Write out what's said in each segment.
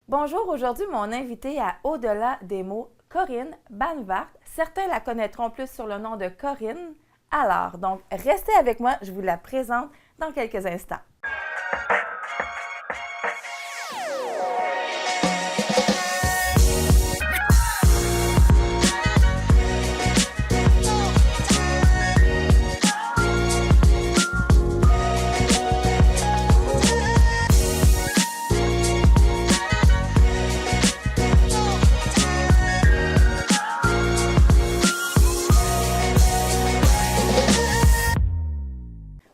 Bonjour, aujourd'hui mon invitée à Au-delà des mots, Corinne Banvart. Certains la connaîtront plus sur le nom de Corinne Allard. Donc, restez avec moi, je vous la présente dans quelques instants.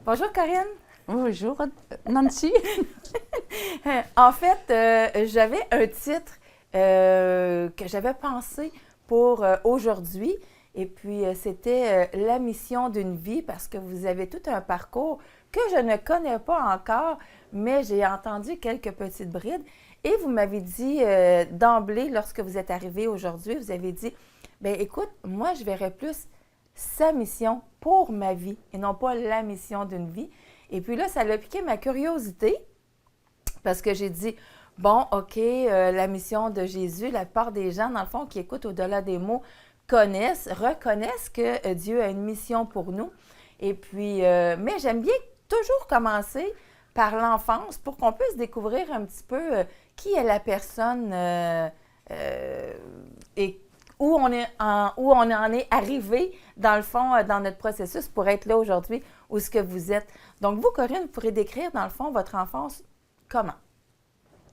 Bonjour Corinne. Bonjour Nancy. En fait, j'avais un titre que j'avais pensé pour aujourd'hui. Et puis, c'était la mission d'une vie parce que vous avez tout un parcours que je ne connais pas encore, mais j'ai entendu quelques petites brides. Et vous m'avez dit d'emblée, lorsque vous êtes arrivé aujourd'hui, vous avez dit, bien écoute, moi, je verrais plus sa mission pour ma vie et non pas la mission d'une vie. Et puis là, ça a piqué ma curiosité parce que j'ai dit, bon, OK, la mission de Jésus, la plupart des gens, dans le fond, qui écoutent Au-delà des mots, reconnaissent que Dieu a une mission pour nous. Et puis, mais j'aime bien toujours commencer par l'enfance pour qu'on puisse découvrir un petit peu qui est la personne et où on en est arrivé, dans le fond, dans notre processus pour être là aujourd'hui, où est-ce que vous êtes. Donc, vous, Corinne, vous pourrez décrire, dans le fond, votre enfance comment?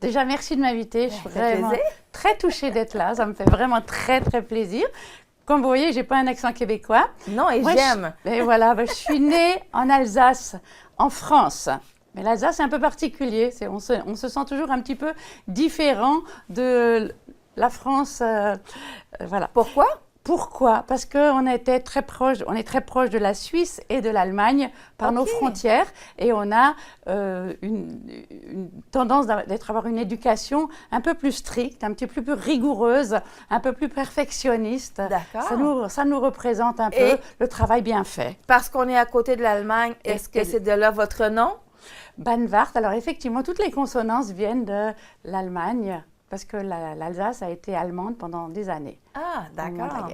Déjà, merci de m'inviter. Je suis vraiment plaisir. très touchée d'être là. Ça me fait vraiment très, très plaisir. Comme vous voyez, je n'ai pas un accent québécois. Non, et moi, j'aime. Et voilà, je suis née en Alsace, en France. Mais l'Alsace, c'est un peu particulier. On se sent toujours un petit peu différent de la France. Voilà. Pourquoi? Pourquoi? Parce qu'on est très proche de la Suisse et de l'Allemagne par nos frontières et on a une tendance avoir une éducation un peu plus stricte, un petit peu plus rigoureuse, un peu plus perfectionniste. D'accord. Ça nous représente un peu le travail bien fait. Parce qu'on est à côté de l'Allemagne, est-ce que c'est de là votre nom? Banvart. Alors effectivement, toutes les consonances viennent de l'Allemagne. Parce que l'Alsace a été allemande pendant des années. Ah, d'accord.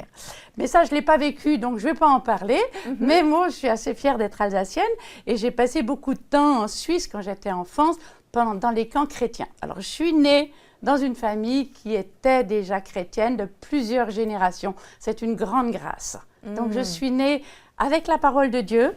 Mais ça, je ne l'ai pas vécu, donc je ne vais pas en parler. Mais moi, je suis assez fière d'être alsacienne. Et j'ai passé beaucoup de temps en Suisse quand j'étais enfant, dans les camps chrétiens. Alors, je suis née dans une famille qui était déjà chrétienne de plusieurs générations. C'est une grande grâce. Donc, je suis née avec la parole de Dieu,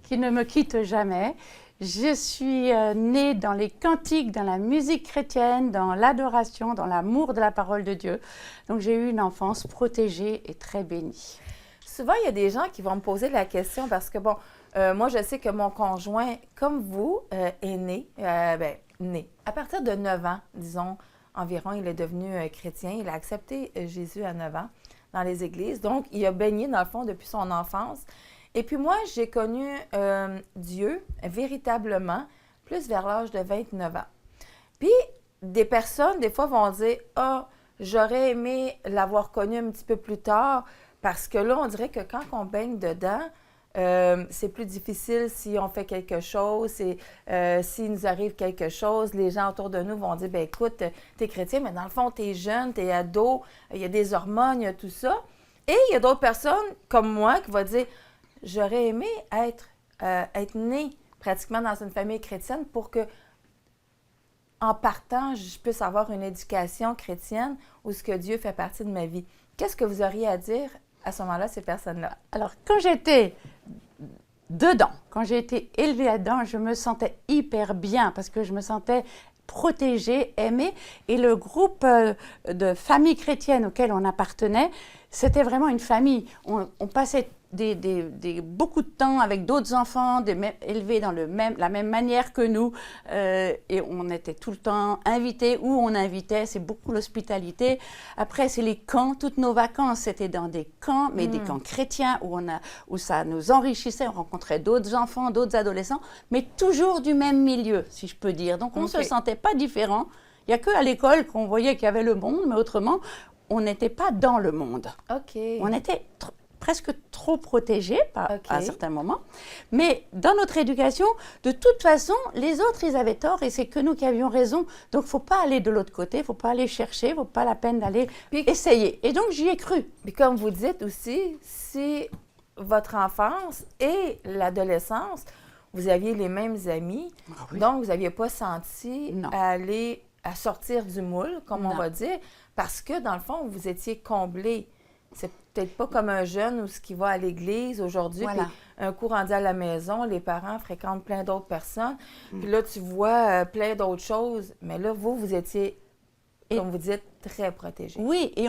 qui ne me quitte jamais. Je suis née dans les cantiques, dans la musique chrétienne, dans l'adoration, dans l'amour de la parole de Dieu. Donc, j'ai eu une enfance protégée et très bénie. Souvent, il y a des gens qui vont me poser la question parce que, bon, moi, je sais que mon conjoint, comme vous, est né, né. À partir de 9 ans, disons, environ, il est devenu chrétien. Il a accepté Jésus à 9 ans dans les églises. Donc, il a baigné, dans le fond, depuis son enfance. Et puis moi, j'ai connu Dieu véritablement plus vers l'âge de 29 ans. Puis des personnes, des fois, vont dire « Ah, j'aurais aimé l'avoir connu un petit peu plus tard parce que là, on dirait que quand on baigne dedans, c'est plus difficile si on fait quelque chose, s'il nous arrive quelque chose, les gens autour de nous vont dire « Bien, écoute, t'es chrétien, mais dans le fond, t'es jeune, t'es ado, il y a des hormones, il y a tout ça. » Et il y a d'autres personnes, comme moi, qui vont dire « J'aurais aimé être née pratiquement dans une famille chrétienne pour que, en partant, je puisse avoir une éducation chrétienne où ce que Dieu fait partie de ma vie. » Qu'est-ce que vous auriez à dire à ce moment-là, ces personnes-là? Alors, quand j'étais dedans, quand j'ai été élevée là-dedans, je me sentais hyper bien parce que je me sentais protégée, aimée. Et le groupe de familles chrétiennes auquel on appartenait, c'était vraiment une famille. On passait beaucoup de temps avec d'autres enfants élevés dans la même manière que nous et on était tout le temps invités où on invitait, c'est beaucoup l'hospitalité. Après, c'est les camps, toutes nos vacances, c'était dans des camps, mais des camps chrétiens où ça nous enrichissait, on rencontrait d'autres enfants, d'autres adolescents, mais toujours du même milieu, si je peux dire. Donc, on ne se sentait pas différent. Il n'y a qu'à l'école qu'on voyait qu'il y avait le monde, mais autrement, on n'était pas dans le monde. OK. On était presque trop protégés OK. à certains moments. Mais dans notre éducation, de toute façon, les autres, ils avaient tort et c'est que nous qui avions raison. Donc, il ne faut pas aller de l'autre côté, il ne faut pas aller chercher, il ne faut pas la peine d'aller Puis- essayer. Et donc, j'y ai cru. Puis comme vous dites aussi, si votre enfance et l'adolescence, vous aviez les mêmes amis, Ah oui. donc vous n'aviez pas senti Non. à sortir du moule, comme on Non. va dire, parce que dans le fond, vous étiez comblé. C'est peut-être pas comme un jeune ou ce qui va à l'église aujourd'hui, Voilà. puis un coup rendu à la maison, les parents fréquentent plein d'autres personnes, Mm. puis là, tu vois plein d'autres choses, mais là, vous étiez, Et- comme vous dites, très protégés. Oui, et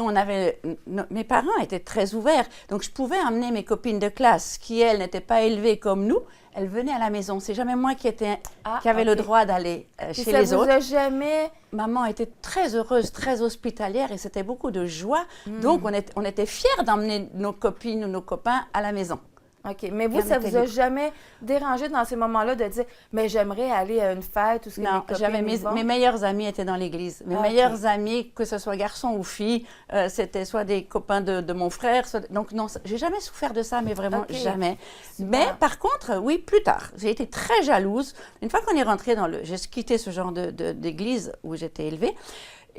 mes parents étaient très ouverts. Donc, je pouvais emmener mes copines de classe qui, elles, n'étaient pas élevées comme nous. Elles venaient à la maison. C'est jamais moi qui avait le OK. droit d'aller Puis chez ça les vous autres. a jamais... Maman était très heureuse, très hospitalière et c'était beaucoup de joie. Hmm. Donc, on était fiers d'emmener nos copines ou nos copains à la maison. OK. Mais vous, Quand ça on était vous a libre. jamais dérangé dans ces moments-là de dire, mais j'aimerais aller à une fête ou ce que mes Non, copines j'avais y vont? mes meilleurs amis étaient dans l'église. Mes Ah, meilleurs OK. amis, que ce soit garçons ou filles, c'était soit des copains de mon frère. Donc non, j'ai jamais souffert de ça, mais vraiment OK. jamais. Super. Mais par contre, oui, plus tard, j'ai été très jalouse. Une fois qu'on est rentré j'ai quitté ce genre d'église où j'étais élevée.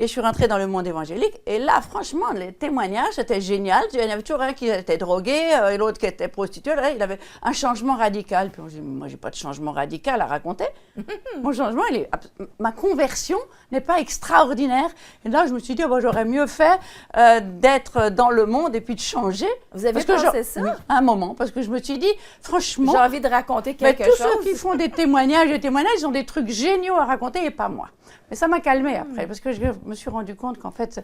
Et je suis rentrée dans le monde évangélique. Et là, franchement, les témoignages, c'était génial. Il y en avait toujours un qui était drogué et l'autre qui était prostitué. Là, il avait un changement radical. Puis on dit, moi, j'ai pas de changement radical à raconter. Mon changement, ma conversion n'est pas extraordinaire. Et là, je me suis dit, oh, bah, j'aurais mieux fait d'être dans le monde et puis de changer. Vous avez Parce que pensé ça? Oui, à un moment, parce que je me suis dit, franchement, J'ai envie de raconter mais quelque tous chose. ceux qui font des témoignages, ils ont des trucs géniaux à raconter et pas moi. Mais ça m'a calmée après, parce que je me suis rendu compte qu'en fait,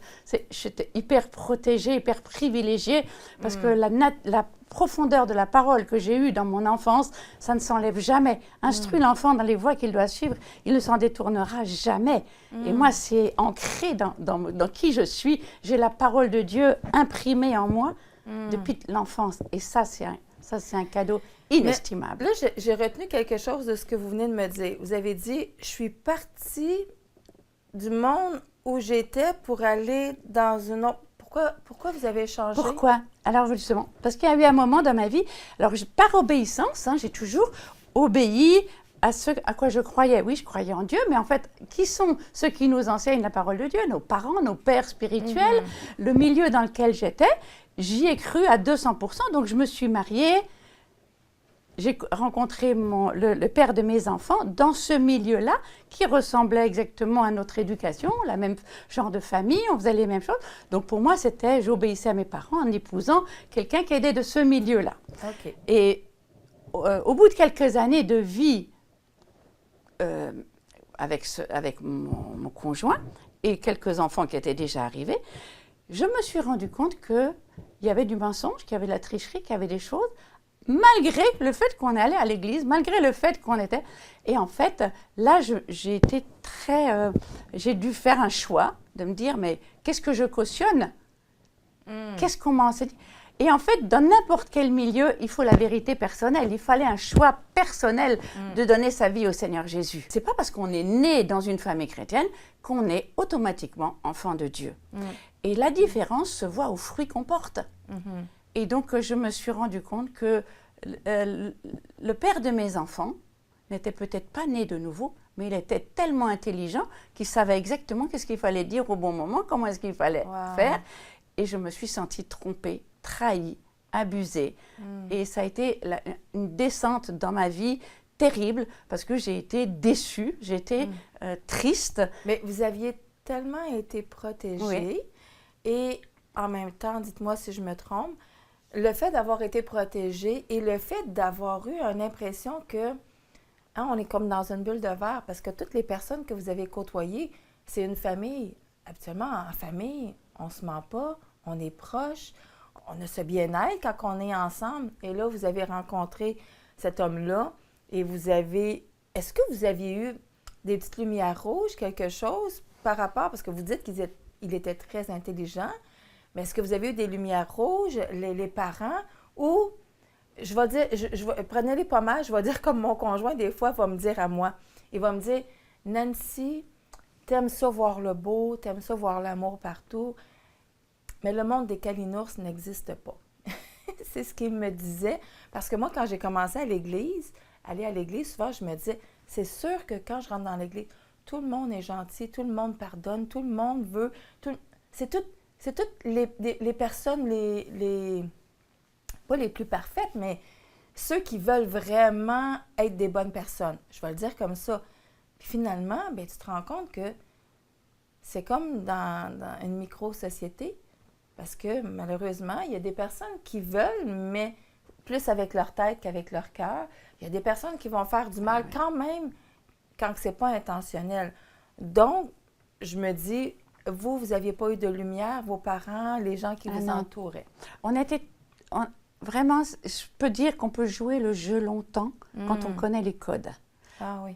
j'étais hyper protégée, hyper privilégiée, parce que la profondeur de la parole que j'ai eue dans mon enfance, ça ne s'enlève jamais. Instruis l'enfant dans les voies qu'il doit suivre, il ne s'en détournera jamais. Et moi, c'est ancré dans qui je suis. J'ai la parole de Dieu imprimée en moi depuis l'enfance. Et ça, c'est un cadeau inestimable. Là, j'ai retenu quelque chose de ce que vous venez de me dire. Vous avez dit, je suis partie du monde où j'étais pour aller dans une autre... Pourquoi vous avez changé? Pourquoi? Alors justement, parce qu'il y a eu un moment dans ma vie, alors par obéissance, j'ai toujours obéi à ce à quoi je croyais. Oui, je croyais en Dieu, mais en fait, qui sont ceux qui nous enseignent la parole de Dieu? Nos parents, nos pères spirituels, le milieu dans lequel j'étais, j'y ai cru à 200%, donc je me suis mariée. J'ai rencontré le père de mes enfants dans ce milieu-là qui ressemblait exactement à notre éducation, la même genre de famille, on faisait les mêmes choses. Donc pour moi, j'obéissais à mes parents en épousant quelqu'un qui était de ce milieu-là. OK. Et au bout de quelques années de vie avec mon conjoint et quelques enfants qui étaient déjà arrivés, je me suis rendu compte qu'il y avait du mensonge, qu'il y avait de la tricherie, qu'il y avait des choses, malgré le fait qu'on allait à l'église, malgré le fait qu'on était... Et en fait, là, j'ai été j'ai dû faire un choix de me dire, mais qu'est-ce que je cautionne? Qu'est-ce qu'on m'a enseigné? Et en fait, dans n'importe quel milieu, il faut la vérité personnelle. Il fallait un choix personnel de donner sa vie au Seigneur Jésus. C'est pas parce qu'on est né dans une famille chrétienne qu'on est automatiquement enfant de Dieu. Et la différence se voit aux fruits qu'on porte. Et donc, je me suis rendu compte que le père de mes enfants n'était peut-être pas né de nouveau, mais il était tellement intelligent qu'il savait exactement qu'est-ce qu'il fallait dire au bon moment, comment est-ce qu'il fallait faire. Et je me suis sentie trompée, trahie, abusée. Et ça a été une descente dans ma vie terrible parce que j'ai été déçue, j'ai été triste. Mais vous aviez tellement été protégée. Oui. Et en même temps, dites-moi si je me trompe, le fait d'avoir été protégée et le fait d'avoir eu une impression que on est comme dans une bulle de verre parce que toutes les personnes que vous avez côtoyées, c'est une famille. Habituellement, en famille, on ne se ment pas, on est proche, on a ce bien-être quand on est ensemble. Et là, vous avez rencontré cet homme-là et est-ce que vous aviez eu des petites lumières rouges, quelque chose par rapport, parce que vous dites qu'il était très intelligent, mais est-ce que vous avez eu des lumières rouges, les parents, ou, je vais dire, prenez-les pas mal, je vais dire comme mon conjoint, des fois, va me dire à moi, il va me dire, Nancy, t'aimes ça voir le beau, t'aimes ça voir l'amour partout, mais le monde des calinours n'existe pas. c'est ce qu'il me disait. Parce que moi, quand j'ai commencé aller à l'église, souvent, je me disais, c'est sûr que quand je rentre dans l'église, tout le monde est gentil, tout le monde pardonne, tout le monde veut. C'est toutes les personnes, pas les plus parfaites, mais ceux qui veulent vraiment être des bonnes personnes. Je vais le dire comme ça. Puis finalement, ben, tu te rends compte que c'est comme dans une micro-société, parce que malheureusement, il y a des personnes qui veulent, mais plus avec leur tête qu'avec leur cœur. Il y a des personnes qui vont faire du mal quand même, quand ce n'est pas intentionnel. Donc, je me dis, vous n'aviez pas eu de lumière, vos parents, les gens qui vous entouraient. Vraiment, je peux dire qu'on peut jouer le jeu longtemps quand on connaît les codes. Ah oui.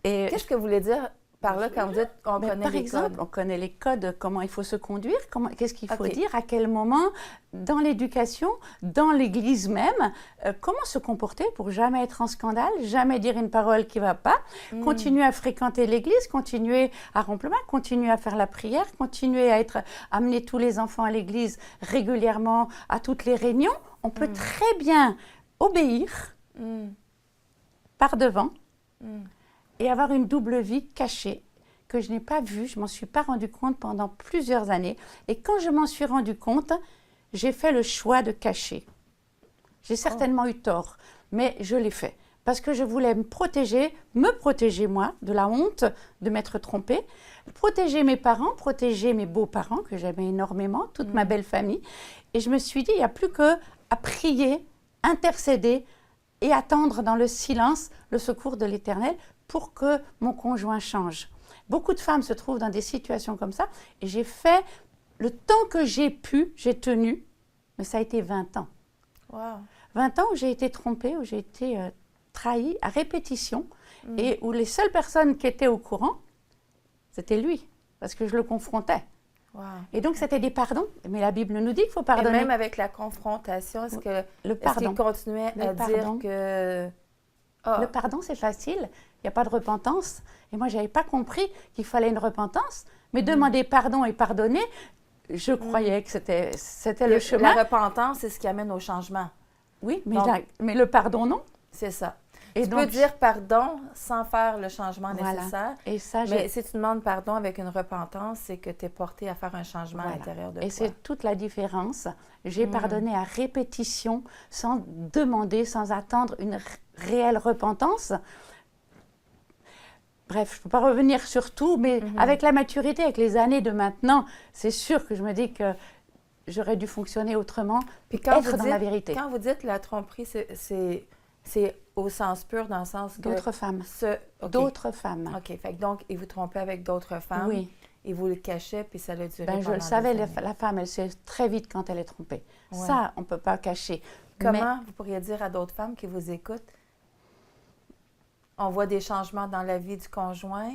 Et qu'est-ce que vous voulez dire par là quand vous dites on connaît les codes? Par exemple, on connaît les codes, comment il faut se conduire, qu'est-ce qu'il faut dire, à quel moment, dans l'éducation, dans l'Église même, comment se comporter pour jamais être en scandale, jamais dire une parole qui ne va pas, continuer à fréquenter l'Église, continuer à rompre le bain, continuer à faire la prière, continuer à amener tous les enfants à l'Église régulièrement, à toutes les réunions. On peut très bien obéir par devant et avoir une double vie cachée que je n'ai pas vue, je ne m'en suis pas rendu compte pendant plusieurs années. Et quand je m'en suis rendu compte, j'ai fait le choix de cacher. J'ai certainement eu tort, mais je l'ai fait. Parce que je voulais me protéger moi, de la honte de m'être trompée, protéger mes parents, protéger mes beaux-parents, que j'aimais énormément, toute ma belle famille. Et je me suis dit, il n'y a plus qu'à prier, intercéder et attendre dans le silence le secours de l'Éternel pour que mon conjoint change. Beaucoup de femmes se trouvent dans des situations comme ça et j'ai fait le temps que j'ai pu, j'ai tenu, mais ça a été 20 ans. Wow. 20 ans où j'ai été trompée, où j'ai été trahie à répétition et où les seules personnes qui étaient au courant, c'était lui, parce que je le confrontais. Wow. Et donc, c'était des pardons. Mais la Bible nous dit qu'il faut pardonner. Et même avec la confrontation, est-ce qu'il continuait à dire que... Le pardon, c'est facile. Il n'y a pas de repentance. Et moi, je n'avais pas compris qu'il fallait une repentance. Mais demander pardon et pardonner, je croyais que c'était le chemin. La repentance, c'est ce qui amène au changement. Oui, mais le pardon, non. C'est ça. Tu peux dire pardon sans faire le changement nécessaire. Et ça, mais si tu demandes pardon avec une repentance, c'est que tu es porté à faire un changement à l'intérieur de toi. Et c'est toute la différence. J'ai pardonné à répétition, sans demander, sans attendre une réelle repentance. Bref, je ne peux pas revenir sur tout, mais avec la maturité, avec les années de maintenant, c'est sûr que je me dis que j'aurais dû fonctionner autrement, puis être dans la vérité. Quand vous dites la tromperie, c'est au sens pur, dans le sens que... D'autres femmes. D'autres femmes. OK. Donc, il vous trompait avec d'autres femmes. Oui. Et vous le cachez, puis ça l'a duré pendant je le savais, la femme, elle sait très vite quand elle est trompée. Ouais. Ça, on ne peut pas cacher. Comment vous pourriez dire à d'autres femmes qui vous écoutent, on voit des changements dans la vie du conjoint?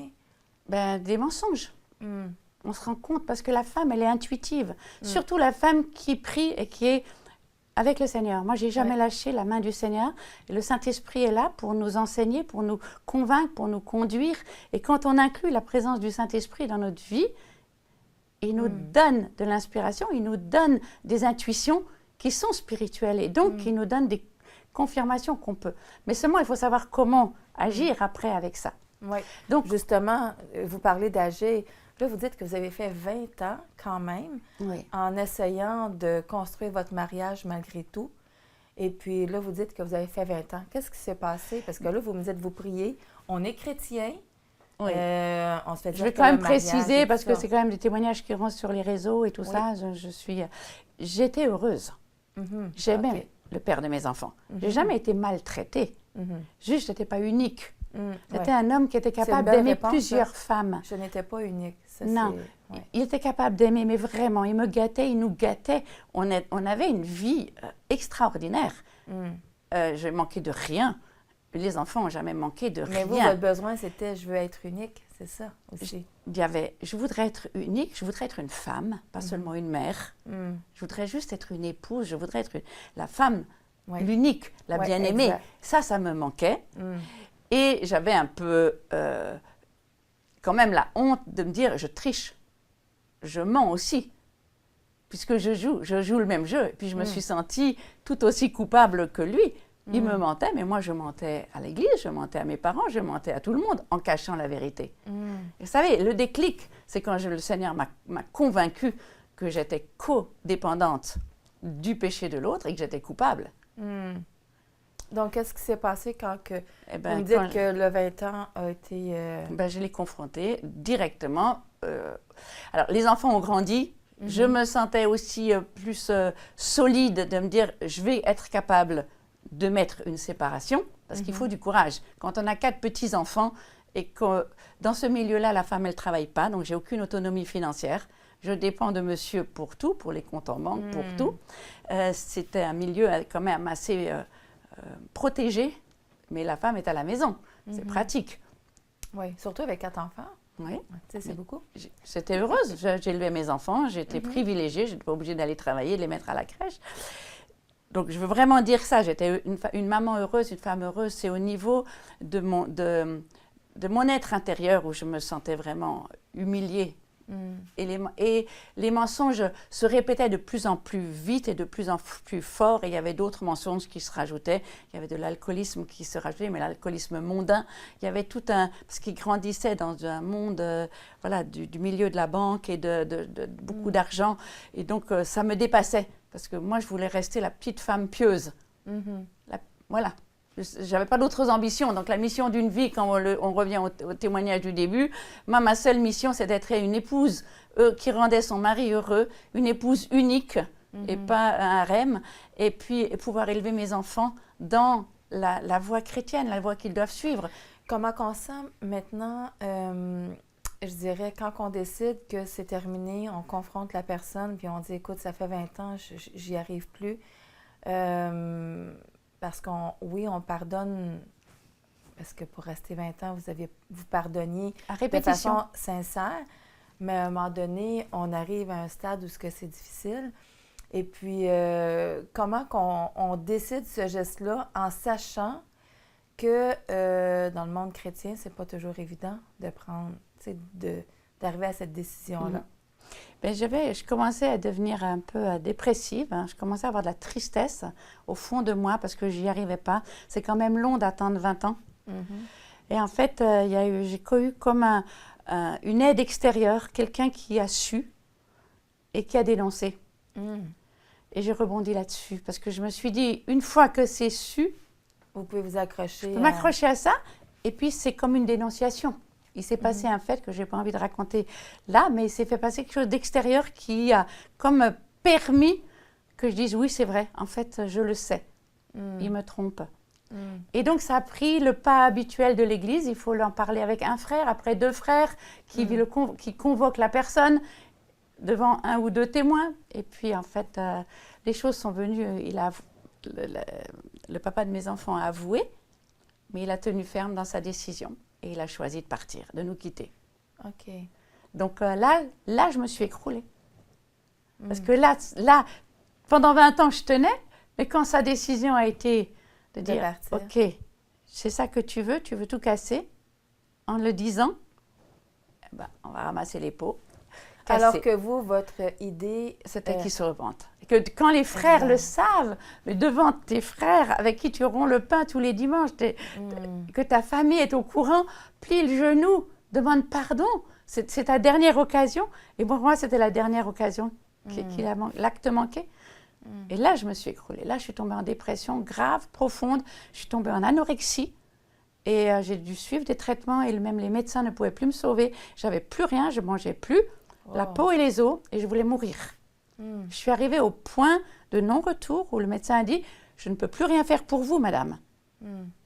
Des mensonges. On se rend compte parce que la femme, elle est intuitive. Surtout la femme qui prie et qui est avec le Seigneur. Moi, je n'ai jamais lâché la main du Seigneur. Et le Saint-Esprit est là pour nous enseigner, pour nous convaincre, pour nous conduire. Et quand on inclut la présence du Saint-Esprit dans notre vie, il nous donne de l'inspiration, il nous donne des intuitions qui sont spirituelles. Et donc, il nous donne des confirmations qu'on peut. Mais seulement, il faut savoir comment agir après avec ça. Oui. Donc, justement, vous parlez d'agir. Là, vous dites que vous avez fait 20 ans quand même en essayant de construire votre mariage malgré tout. Et puis là, vous dites que vous avez fait 20 ans. Qu'est-ce qui s'est passé? Parce que là, vous me dites, vous priez. On est chrétien. Oui. On se fait dire je vais quand même préciser, parce que c'est quand même des témoignages qui rentrent sur les réseaux et tout ça. J'étais heureuse. J'aimais le père de mes enfants. Je n'ai jamais été maltraitée. Juste, je n'étais pas unique. C'était un homme qui était capable d'aimer plusieurs femmes. Je n'étais pas unique. Ça, non, il était capable d'aimer, mais vraiment, il me gâtait, il nous gâtait. On avait une vie extraordinaire. Je manquais de rien. Les enfants n'ont jamais manqué de rien. Mais vous, votre besoin, c'était « je veux être unique », c'est ça aussi? Je voudrais être unique, je voudrais être une femme, pas seulement une mère. Je voudrais juste être une épouse, je voudrais être la femme, l'unique, la bien-aimée. Ça me manquait. Et j'avais un peu, quand même, la honte de me dire, je triche, je mens aussi. puisque je joue le même jeu. Et puis je me suis sentie tout aussi coupable que lui. Il me mentait, mais moi je mentais à l'église, je mentais à mes parents, je mentais à tout le monde en cachant la vérité. Et vous savez, le déclic, c'est quand le Seigneur m'a convaincue que j'étais codépendante du péché de l'autre et que j'étais coupable. Donc, qu'est-ce qui s'est passé quand vous me dites que le 20 ans a été... je l'ai confronté directement. Alors, les enfants ont grandi. Je me sentais aussi plus solide de me dire, je vais être capable de mettre une séparation, parce qu'il faut du courage. Quand on a 4 petits-enfants et que dans ce milieu-là, la femme, elle ne travaille pas, donc j'ai aucune autonomie financière. Je dépends de monsieur pour tout, pour les comptes en banque, pour tout. C'était un milieu quand même assez protégé, mais la femme est à la maison. C'est pratique. Oui, surtout avec 4 enfants. Oui. C'est beaucoup. J'étais heureuse. J'élevais mes enfants, j'étais privilégiée, je n'étais pas obligée d'aller travailler, de les mettre à la crèche. Donc, je veux vraiment dire ça. J'étais une maman heureuse, une femme heureuse. C'est au niveau de mon être intérieur où je me sentais vraiment humiliée. Et les mensonges se répétaient de plus en plus vite et de plus en plus fort. Et il y avait d'autres mensonges qui se rajoutaient. Il y avait de l'alcoolisme qui se rajoutait, mais l'alcoolisme mondain. Il y avait tout parce qu'il grandissait dans un monde du milieu de la banque et de beaucoup d'argent. Et donc, ça me dépassait. Parce que moi, je voulais rester la petite femme pieuse. Voilà. Je n'avais pas d'autres ambitions. Donc, la mission d'une vie, quand on revient au témoignage du début, ma seule mission, c'est d'être une épouse qui rendait son mari heureux, une épouse unique et pas un harem, et puis pouvoir élever mes enfants dans la voie chrétienne, la voie qu'ils doivent suivre. Comment on sent maintenant, je dirais, quand on décide que c'est terminé, on confronte la personne, puis on dit, écoute, ça fait 20 ans, j'y arrive plus. Parce on pardonne, parce que pour rester 20 ans, vous pardonniez de façon sincère, mais à un moment donné, on arrive à un stade où c'est difficile. Et puis, comment on décide ce geste-là en sachant que dans le monde chrétien, c'est pas toujours évident de prendre, d'arriver à cette décision-là. Je commençais à devenir un peu dépressive. Je commençais à avoir de la tristesse au fond de moi parce que j'y arrivais pas. C'est quand même long d'attendre 20 ans. Et en fait, j'ai eu comme une aide extérieure, quelqu'un qui a su et qui a dénoncé. Et j'ai rebondi là-dessus parce que je me suis dit, une fois que c'est su, vous pouvez vous accrocher. Je peux m'accrocher à ça. Et puis, c'est comme une dénonciation. Il s'est passé un fait que je n'ai pas envie de raconter là, mais il s'est fait passer quelque chose d'extérieur qui a comme permis que je dise oui, c'est vrai, en fait, je le sais. Il me trompe. Et donc, ça a pris le pas habituel de l'Église. Il faut en parler avec un frère, après 2 frères qui convoquent la personne devant 1 ou 2 témoins. Et puis, en fait, les choses sont venues. Le papa de mes enfants a avoué, mais il a tenu ferme dans sa décision. Et il a choisi de partir, de nous quitter. OK. Donc là, je me suis écroulée. Parce que là, pendant 20 ans, je tenais, mais quand sa décision a été de dire, partir. OK, c'est ça que tu veux tout casser, en le disant, on va ramasser les pots. Casser. Alors que vous, votre idée... C'était qu'ils se repentent. Que quand les frères le savent, mais devant tes frères avec qui tu romps le pain tous les dimanches, que ta famille est au courant, plie le genou, demande pardon. C'est ta dernière occasion. Et pour moi, c'était la dernière occasion l'acte manquait. Et là, je me suis écroulée. Là, je suis tombée en dépression grave, profonde. Je suis tombée en anorexie. Et j'ai dû suivre des traitements et même les médecins ne pouvaient plus me sauver. J'avais plus rien, je mangeais plus. La peau et les os, et je voulais mourir. Je suis arrivée au point de non-retour où le médecin a dit « Je ne peux plus rien faire pour vous, madame.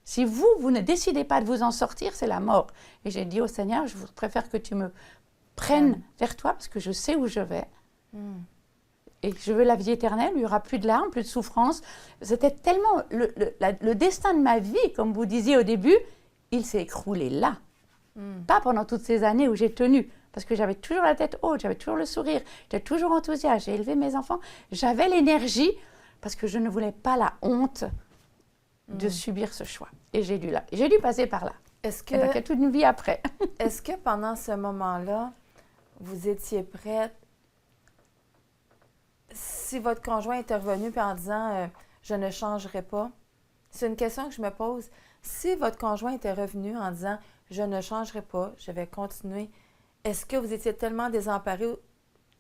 Si vous ne décidez pas de vous en sortir, c'est la mort. » Et j'ai dit au Seigneur « Je préfère que tu me prennes vers toi parce que je sais où je vais. Et je veux la vie éternelle, il n'y aura plus de larmes, plus de souffrance. » C'était tellement le destin de ma vie, comme vous disiez au début, il s'est écroulé là. Pas pendant toutes ces années où j'ai tenu. Parce que j'avais toujours la tête haute, j'avais toujours le sourire, j'étais toujours enthousiaste, j'ai élevé mes enfants. J'avais l'énergie parce que je ne voulais pas la honte de subir ce choix. Et j'ai dû passer par là. Est-ce que... Il y a toute une vie après. Est-ce que pendant ce moment-là, vous étiez prête si votre conjoint était revenu puis en disant je ne changerai pas, c'est une question que je me pose. Si votre conjoint était revenu en disant je ne changerai pas, je vais continuer, est-ce que vous étiez tellement désemparé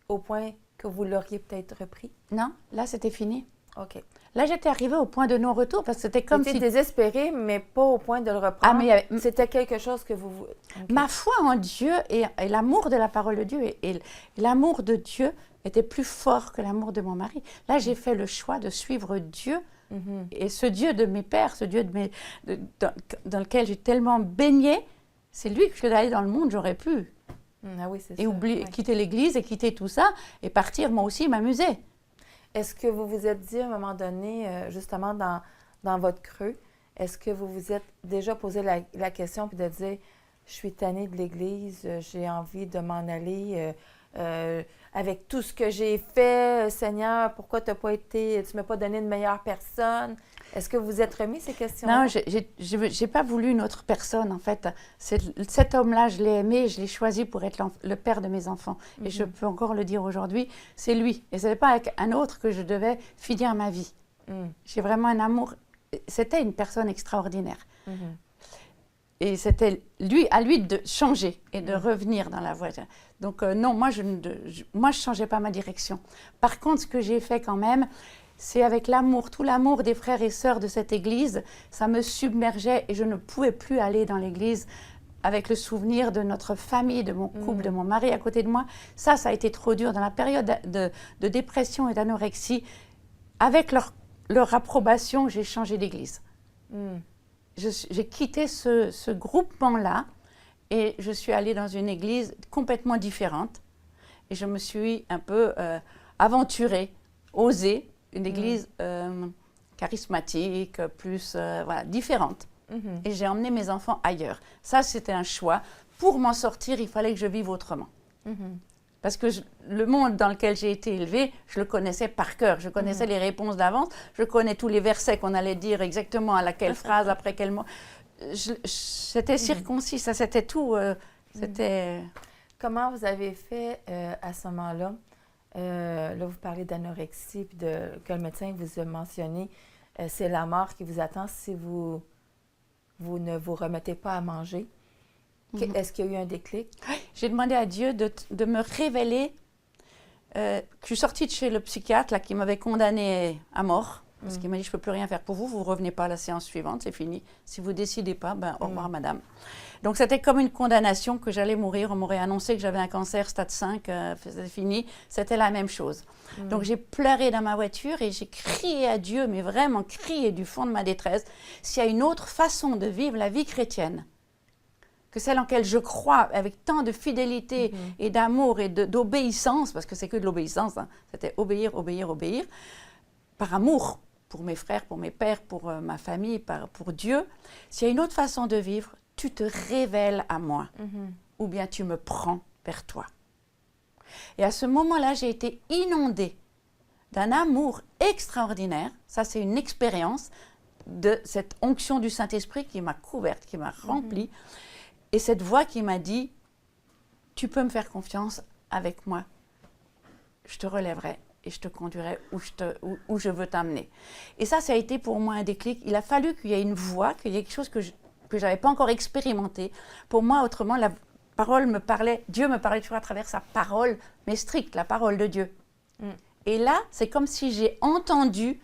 au point que vous l'auriez peut-être repris? Non, là, c'était fini. OK. Là, j'étais arrivée au point de non-retour parce que c'était comme Vous étiez si... désespéré, mais pas au point de le reprendre. Ah, mais c'était quelque chose que vous... OK. Ma foi en Dieu et l'amour de la parole de Dieu et l'amour de Dieu était plus fort que l'amour de mon mari. Là, j'ai fait le choix de suivre Dieu et ce Dieu de mes pères, ce Dieu dans lequel j'ai tellement baigné, c'est lui que je devais aller dans le monde, j'aurais pu. Ah oui, c'est Et ça. quitter l'église et quitter tout ça et partir moi aussi m'amuser. Est-ce que vous vous êtes dit à un moment donné, justement dans votre creux, est-ce que vous vous êtes déjà posé la question puis de dire, je suis tannée de l'Église, j'ai envie de m'en aller avec tout ce que j'ai fait, Seigneur, pourquoi tu m'as pas donné une meilleure personne? Est-ce que vous vous êtes remis ces questions-là? Non, j'ai pas voulu une autre personne, en fait. Cet homme-là, je l'ai aimé, je l'ai choisi pour être le père de mes enfants. Et je peux encore le dire aujourd'hui, c'est lui. Et ce n'est pas avec un autre que je devais finir ma vie. J'ai vraiment un amour. C'était une personne extraordinaire. Et c'était à lui de changer et de revenir dans la voie. Donc non, moi, je changeais pas ma direction. Par contre, ce que j'ai fait quand même, c'est avec l'amour, tout l'amour des frères et sœurs de cette église, ça me submergeait et je ne pouvais plus aller dans l'église avec le souvenir de notre famille, de mon couple, de mon mari à côté de moi. Ça a été trop dur. Dans la période de dépression et d'anorexie, avec leur approbation, j'ai changé d'église. J'ai quitté ce groupement-là et je suis allée dans une église complètement différente. Et je me suis un peu aventurée, osée, une église charismatique, plus voilà, différente. Et j'ai emmené mes enfants ailleurs. Ça, c'était un choix. Pour m'en sortir, il fallait que je vive autrement. Parce que le monde dans lequel j'ai été élevée, je le connaissais par cœur. Je connaissais les réponses d'avance. Je connais tous les versets qu'on allait dire exactement à laquelle phrase, après quel mot. C'était circoncis, ça, c'était tout. C'était... Comment vous avez fait à ce moment-là? Là, vous parlez d'anorexie, puis que le médecin vous a mentionné, c'est la mort qui vous attend si vous ne vous remettez pas à manger. Est-ce qu'il y a eu un déclic? J'ai demandé à Dieu de me révéler que je suis sortie de chez le psychiatre là, qui m'avait condamnée à mort. Parce qu'il m'a dit, je ne peux plus rien faire pour vous, vous ne revenez pas à la séance suivante, c'est fini. Si vous ne décidez pas, ben, au revoir madame. Donc c'était comme une condamnation que j'allais mourir. On m'aurait annoncé que j'avais un cancer stade 5, c'était fini. C'était la même chose. Donc j'ai pleuré dans ma voiture et j'ai crié à Dieu, mais vraiment crié du fond de ma détresse, s'il y a une autre façon de vivre la vie chrétienne, que celle en laquelle je crois, avec tant de fidélité et d'amour et d'obéissance, parce que c'est que de l'obéissance, hein. C'était obéir, obéir, obéir, par amour pour mes frères, pour mes pères, pour ma famille, pour Dieu. S'il y a une autre façon de vivre, tu te révèles à moi, ou bien tu me prends vers toi. Et à ce moment-là, j'ai été inondée d'un amour extraordinaire. Ça, c'est une expérience de cette onction du Saint-Esprit qui m'a couverte, qui m'a remplie. Et cette voix qui m'a dit, tu peux me faire confiance avec moi, je te relèverai et je te conduirai où je veux t'amener. Et ça a été pour moi un déclic. Il a fallu qu'il y ait une voix, qu'il y ait quelque chose que je n'avais pas encore expérimenté. Pour moi, autrement, la parole me parlait, Dieu me parlait toujours à travers sa parole, mais stricte, la parole de Dieu. Et là, c'est comme si j'ai entendu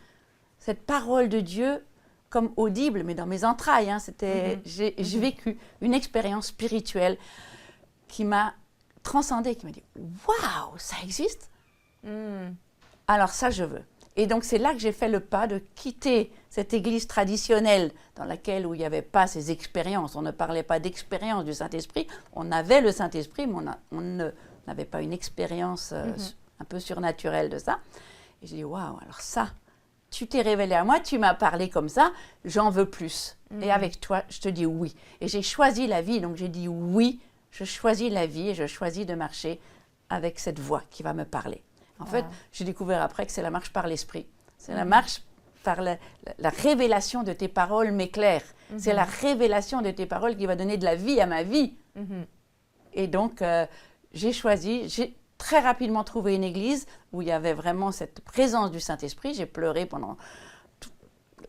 cette parole de Dieu comme audible, mais dans mes entrailles. Hein, j'ai vécu une expérience spirituelle qui m'a transcendée, qui m'a dit « Waouh, ça existe !» Alors ça, je veux. Et donc, c'est là que j'ai fait le pas de quitter cette église traditionnelle dans laquelle où il n'y avait pas ces expériences. On ne parlait pas d'expérience du Saint-Esprit. On avait le Saint-Esprit, mais on n'avait pas une expérience un peu surnaturelle de ça. Et j'ai dit « Waouh, alors ça, tu t'es révélé à moi, tu m'as parlé comme ça, j'en veux plus. Et avec toi, je te dis oui. » Et j'ai choisi la vie, donc j'ai dit oui, je choisis la vie et je choisis de marcher avec cette voix qui va me parler. En fait, j'ai découvert après que c'est la marche par l'esprit. C'est la marche par la révélation de tes paroles m'éclaire. C'est la révélation de tes paroles qui va donner de la vie à ma vie. Et donc, j'ai choisi, très rapidement trouvé une église où il y avait vraiment cette présence du Saint-Esprit. J'ai pleuré pendant...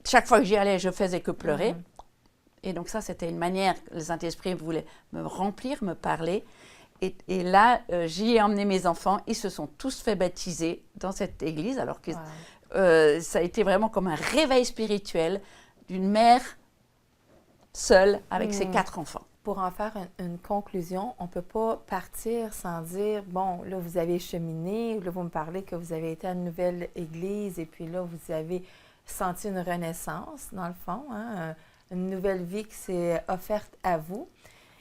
Chaque fois que j'y allais, je faisais que pleurer. Et donc ça, c'était une manière, le Saint-Esprit voulait me remplir, me parler. Et là, j'y ai emmené mes enfants. Ils se sont tous fait baptiser dans cette église, alors que ça a été vraiment comme un réveil spirituel d'une mère seule avec ses 4 enfants. Pour en faire une conclusion, on ne peut pas partir sans dire, bon, là, vous avez cheminé, là, vous me parlez que vous avez été à une nouvelle église et puis là, vous avez senti une renaissance, dans le fond, hein, une nouvelle vie qui s'est offerte à vous.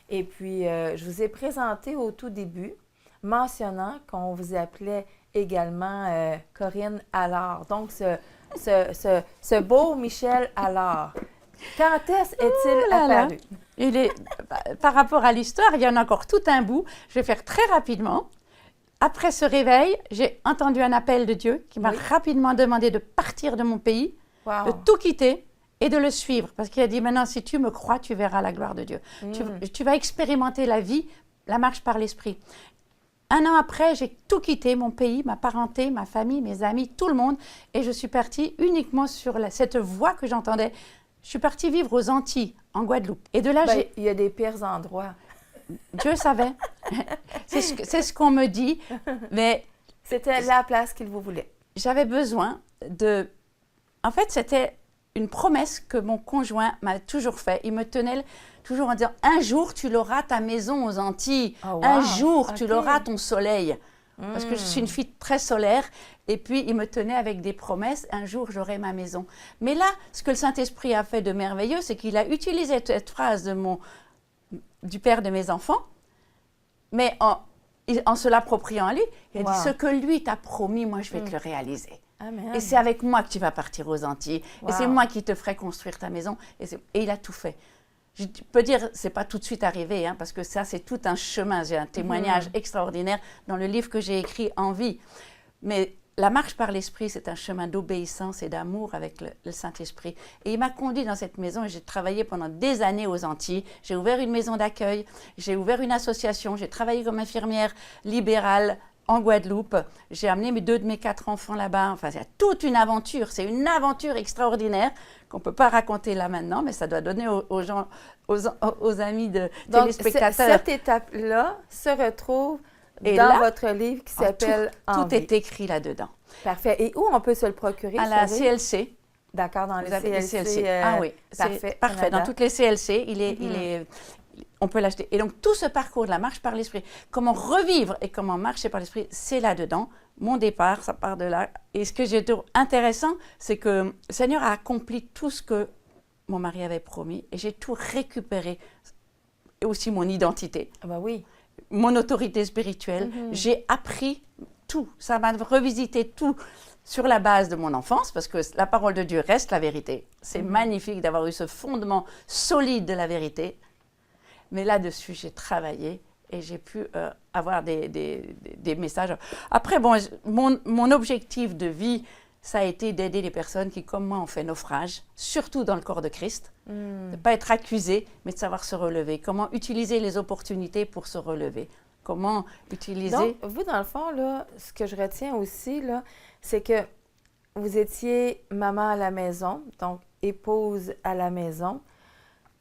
Et puis, je vous ai présenté au tout début, mentionnant qu'on vous appelait également Corinne Allard. Donc, ce beau Michel Allard. Quand est-il apparu? Par rapport à l'histoire, il y en a encore tout un bout. Je vais faire très rapidement. Après ce réveil, j'ai entendu un appel de Dieu qui m'a rapidement demandé de partir de mon pays, de tout quitter et de le suivre. Parce qu'il a dit, maintenant, si tu me crois, tu verras la gloire de Dieu. Tu vas expérimenter la vie, la marche par l'esprit. 1 an après, j'ai tout quitté, mon pays, ma parenté, ma famille, mes amis, tout le monde. Et je suis partie uniquement sur cette voie que j'entendais. Je suis partie vivre aux Antilles, en Guadeloupe. Et de là, il y a des pires endroits. Dieu savait. C'est ce qu'on me dit. Mais c'était la place qu'il vous voulait. J'avais besoin de... En fait, c'était une promesse que mon conjoint m'a toujours fait. Il me tenait toujours en disant, un jour, tu l'auras ta maison aux Antilles. Oh, wow. Un jour, tu l'auras ton soleil. Parce que je suis une fille très solaire. Et puis, il me tenait avec des promesses. Un jour, j'aurai ma maison. Mais là, ce que le Saint-Esprit a fait de merveilleux, c'est qu'il a utilisé cette phrase du père de mes enfants, mais en se l'appropriant à lui. Il a dit, ce que lui t'a promis, moi, je vais te le réaliser. Amen. Et c'est avec moi que tu vas partir aux Antilles. Et c'est moi qui te ferai construire ta maison. Et il a tout fait. Je peux dire, ce n'est pas tout de suite arrivé, hein, parce que ça, c'est tout un chemin. J'ai un témoignage extraordinaire dans le livre que j'ai écrit, En vie. Mais la marche par l'esprit, c'est un chemin d'obéissance et d'amour avec le Saint-Esprit. Et il m'a conduit dans cette maison et j'ai travaillé pendant des années aux Antilles. J'ai ouvert une maison d'accueil, j'ai ouvert une association, j'ai travaillé comme infirmière libérale en Guadeloupe. J'ai amené 2 de mes 4 enfants là-bas. Enfin, c'est toute une aventure. C'est une aventure extraordinaire qu'on ne peut pas raconter là maintenant, mais ça doit donner aux gens, aux amis de téléspectateurs. Cette étape-là se retrouve dans votre livre qui s'appelle En vie. Tout est écrit là-dedans. Parfait. Et où on peut se le procurer? À la CLC. D'accord, dans les CLC. Ah oui, parfait. Dans toutes les CLC, on peut l'acheter. Et donc, tout ce parcours de la marche par l'esprit, comment revivre et comment marcher par l'esprit, c'est là-dedans. Mon départ, ça part de là. Et ce que j'ai trouvé intéressant, c'est que le Seigneur a accompli tout ce que mon mari avait promis. Et j'ai tout récupéré. Et aussi mon identité. Ah bah oui. Mon autorité spirituelle. J'ai appris tout. Ça m'a revisité tout sur la base de mon enfance, parce que la parole de Dieu reste la vérité. C'est magnifique d'avoir eu ce fondement solide de la vérité. Mais là-dessus, j'ai travaillé et j'ai pu avoir des messages. Après, bon, mon objectif de vie, ça a été d'aider les personnes qui, comme moi, ont fait naufrage, surtout dans le corps de Christ. De ne pas être accusé, mais de savoir se relever. Comment utiliser les opportunités pour se relever. Comment utiliser... Donc, vous, dans le fond, là, ce que je retiens aussi, là, c'est que vous étiez maman à la maison, donc épouse à la maison.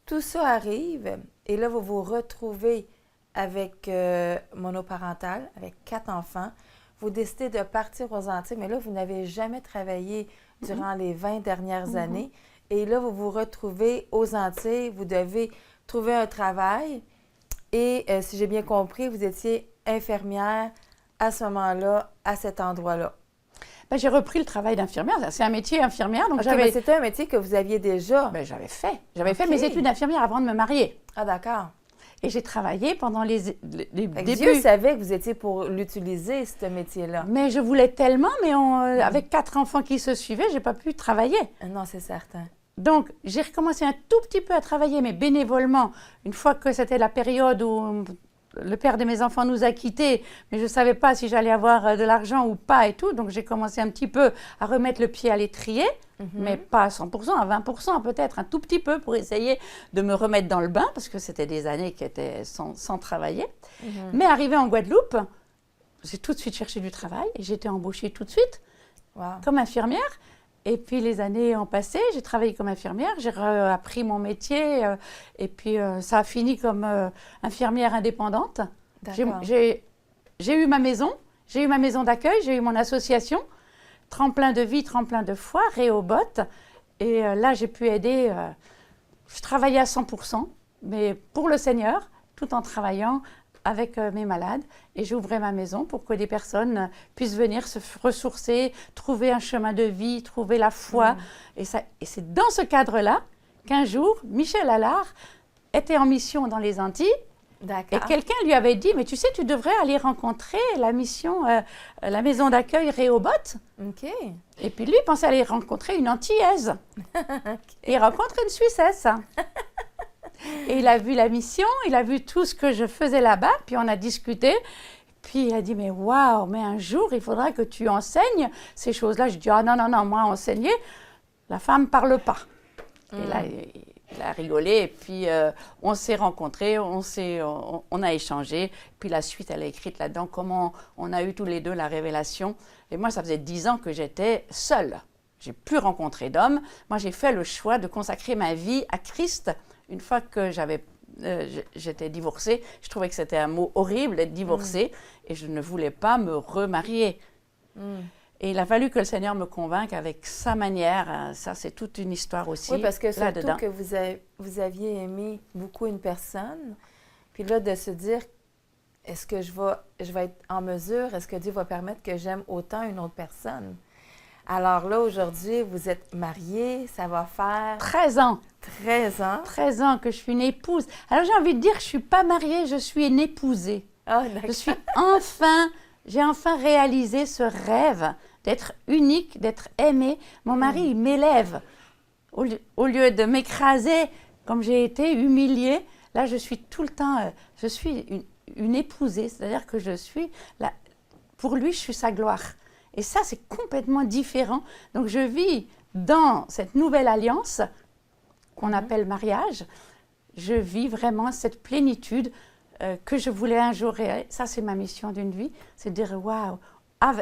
Tout ça arrive et là, vous vous retrouvez avec monoparental, avec 4 enfants. Vous décidez de partir aux Antilles, mais là, vous n'avez jamais travaillé durant les 20 dernières années. Et là, vous vous retrouvez aux Antilles, vous devez trouver un travail. Et si j'ai bien compris, vous étiez infirmière à ce moment-là, à cet endroit-là. Ben, j'ai repris le travail d'infirmière. C'est un métier infirmière. Donc c'était un métier que vous aviez déjà. Ben, j'avais fait mes études d'infirmière avant de me marier. Ah, d'accord. Et j'ai travaillé pendant les débuts. Dieu savait que vous étiez pour l'utiliser, ce métier-là. Mais je voulais tellement, mais avec 4 enfants qui se suivaient, je n'ai pas pu travailler. Non, c'est certain. Donc, j'ai recommencé un tout petit peu à travailler, mais bénévolement. Une fois que c'était la période où le père de mes enfants nous a quittés, mais je ne savais pas si j'allais avoir de l'argent ou pas et tout. Donc, j'ai commencé un petit peu à remettre le pied à l'étrier, mais pas à 100%, à 20% peut-être, un tout petit peu pour essayer de me remettre dans le bain, parce que c'était des années qui étaient sans travailler. Mais arrivé en Guadeloupe, j'ai tout de suite cherché du travail et j'ai été embauchée tout de suite Wow. comme infirmière. Et puis les années ont passé, j'ai travaillé comme infirmière, j'ai appris mon métier et puis ça a fini comme infirmière indépendante. D'accord. J'ai eu ma maison, j'ai eu ma maison d'accueil, j'ai eu mon association, Tremplin de vie, Tremplin de foi, Rehoboth. Et là, j'ai pu aider, je travaillais à 100%, mais pour le Seigneur, tout en travaillant avec mes malades. Et j'ouvrais ma maison pour que des personnes puissent venir se ressourcer, trouver un chemin de vie, trouver la foi. Et c'est dans ce cadre-là qu'un jour, Michel Allard était en mission dans les Antilles. Et D'accord. quelqu'un lui avait dit, mais tu sais, tu devrais aller rencontrer la mission, la maison d'accueil Rehoboth. OK. Et puis lui, il pensait aller rencontrer une Antillaise. Et il rencontre une Suissesse. Et il a vu la mission, il a vu tout ce que je faisais là-bas, puis on a discuté. Puis il a dit, mais waouh, mais un jour, il faudra que tu enseignes ces choses-là. Je dis, ah non, non, non, moi, enseigner, la femme ne parle pas. Et là, il a rigolé, et puis on s'est rencontrés, on a échangé. Puis la suite, elle est écrite là-dedans, comment on a eu tous les deux la révélation. Et moi, ça faisait 10 ans que j'étais seule. J'ai plus rencontré d'hommes. Moi, j'ai fait le choix de consacrer ma vie à Christ. Une fois que j'étais divorcée, je trouvais que c'était un mot horrible d'être divorcée, et je ne voulais pas me remarier. Et il a fallu que le Seigneur me convainque avec sa manière. Ça, c'est toute une histoire aussi. Oui, parce que surtout là-dedans. que vous aviez aimé beaucoup une personne, puis là, de se dire, est-ce que je vais être en mesure, est-ce que Dieu va permettre que j'aime autant une autre personne? Alors là, aujourd'hui, vous êtes mariés, ça va faire 13 ans. 13 ans. 13 ans que je suis une épouse. Alors j'ai envie de dire que je ne suis pas mariée, je suis une épousée. Ah, d'accord. J'ai enfin réalisé ce rêve d'être unique, d'être aimée. Mon mari, il m'élève. Au lieu de m'écraser comme j'ai été humiliée, là je suis tout le temps, je suis une épousée, c'est-à-dire que je suis, pour lui, je suis sa gloire. Et ça, c'est complètement différent. Donc je vis dans cette nouvelle alliance qu'on appelle mariage, je vis vraiment cette plénitude que je voulais un jour réaliser. Ça, c'est ma mission d'une vie, c'est de dire, waouh,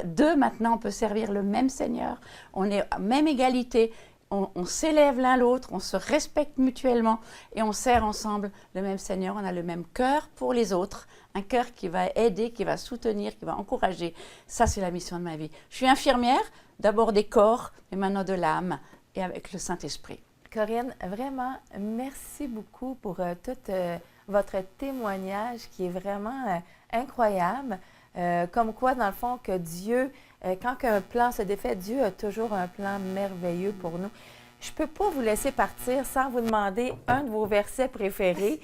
deux, maintenant, on peut servir le même Seigneur, on est à même égalité, on s'élève l'un l'autre, on se respecte mutuellement et on sert ensemble le même Seigneur, on a le même cœur pour les autres, un cœur qui va aider, qui va soutenir, qui va encourager. Ça, c'est la mission de ma vie. Je suis infirmière, d'abord des corps, mais maintenant de l'âme et avec le Saint-Esprit. Corinne, vraiment, merci beaucoup pour tout votre témoignage qui est vraiment incroyable. Comme quoi, dans le fond, que Dieu, quand un plan se défait, Dieu a toujours un plan merveilleux pour nous. Je ne peux pas vous laisser partir sans vous demander un de vos versets préférés.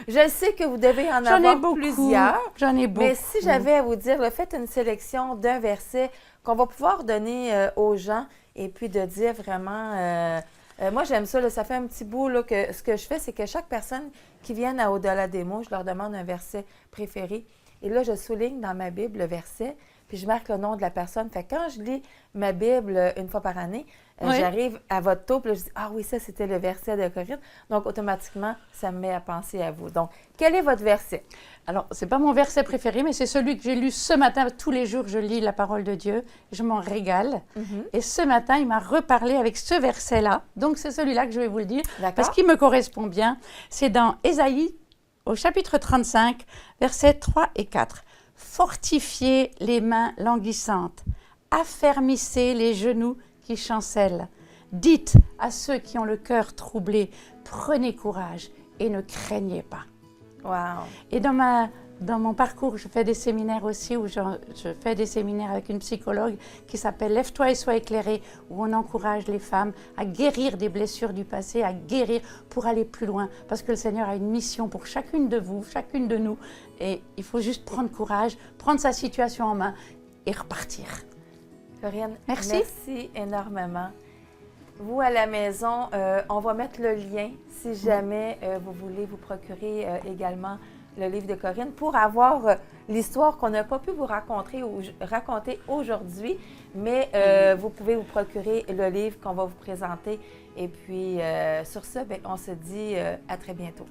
Je sais que vous devez en avoir plusieurs. J'en ai beaucoup. Mais si j'avais à vous dire, faites une sélection d'un verset qu'on va pouvoir donner aux gens et puis de dire vraiment... moi, j'aime ça. Là, ça fait un petit bout là, que ce que je fais, c'est que chaque personne qui vient à Au-delà des mots, je leur demande un verset préféré. Et là, je souligne dans ma Bible le verset, puis je marque le nom de la personne. Fait que quand je lis ma Bible une fois par année, j'arrive à votre tour, puis là, je dis « Ah oui, ça, c'était le verset de Corinne. » Donc, automatiquement, ça me met à penser à vous. Donc, quel est votre verset? Alors, ce n'est pas mon verset préféré, mais c'est celui que j'ai lu ce matin. Tous les jours, je lis la parole de Dieu. Je m'en régale. Et ce matin, il m'a reparlé avec ce verset-là. Donc, c'est celui-là que je vais vous le dire, parce qu'il me correspond bien. C'est dans Ésaïe, au chapitre 35, versets 3 et 4. « Fortifiez les mains languissantes, affermissez les genoux qui chancellent. Dites à ceux qui ont le cœur troublé, prenez courage et ne craignez pas. » Wow. Et dans mon parcours, je fais des séminaires aussi, où je fais des séminaires avec une psychologue qui s'appelle « Lève-toi et sois éclairé », où on encourage les femmes à guérir des blessures du passé, à guérir pour aller plus loin. Parce que le Seigneur a une mission pour chacune de vous, chacune de nous. Et il faut juste prendre courage, prendre sa situation en main et repartir. Corinne, merci énormément. Vous, à la maison, on va mettre le lien si jamais vous voulez vous procurer également le livre de Corinne pour avoir l'histoire qu'on n'a pas pu vous raconter aujourd'hui, mais vous pouvez vous procurer le livre qu'on va vous présenter. Et puis, sur ce, on se dit à très bientôt.